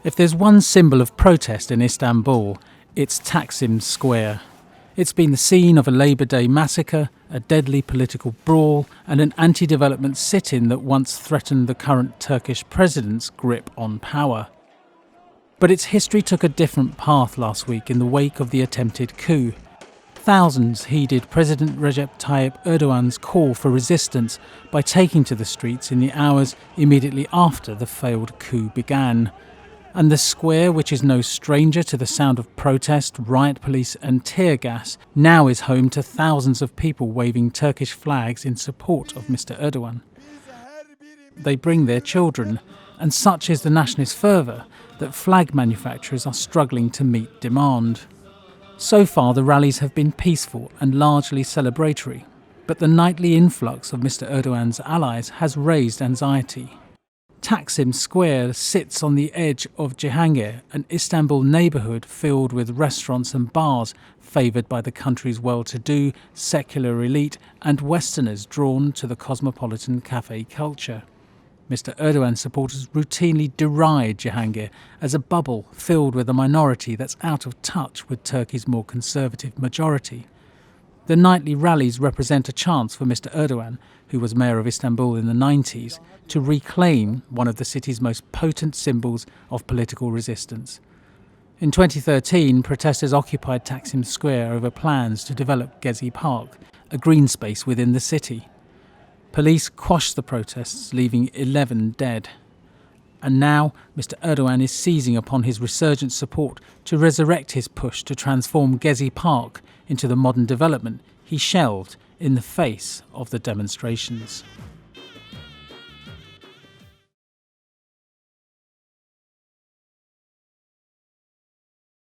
If there's one symbol of protest in Istanbul, it's Taksim Square. It's been the scene of a Labour Day massacre, a deadly political brawl, and an anti-development sit-in that once threatened the current Turkish president's grip on power. But its history took a different path last week in the wake of the attempted coup. Thousands heeded President Recep Tayyip Erdogan's call for resistance by taking to the streets in the hours immediately after the failed coup began. And the square, which is no stranger to the sound of protest, riot police and tear gas, now is home to thousands of people waving Turkish flags in support of Mr. Erdogan. They bring their children, and such is the nationalist fervour that flag manufacturers are struggling to meet demand. So far the rallies have been peaceful and largely celebratory, but the nightly influx of Mr. Erdogan's allies has raised anxiety. Taksim Square sits on the edge of Cihangir, an Istanbul neighbourhood filled with restaurants and bars favoured by the country's well-to-do, secular elite and Westerners drawn to the cosmopolitan cafe culture. Mr. Erdogan supporters routinely deride Cihangir as a bubble filled with a minority that's out of touch with Turkey's more conservative majority. The nightly rallies represent a chance for Mr. Erdogan, who was mayor of Istanbul in the 90s, to reclaim one of the city's most potent symbols of political resistance. In 2013, protesters occupied Taksim Square over plans to develop Gezi Park, a green space within the city. Police quashed the protests, leaving 11 dead. And now Mr. Erdogan is seizing upon his resurgent support to resurrect his push to transform Gezi Park into the modern development he shelved in the face of the demonstrations.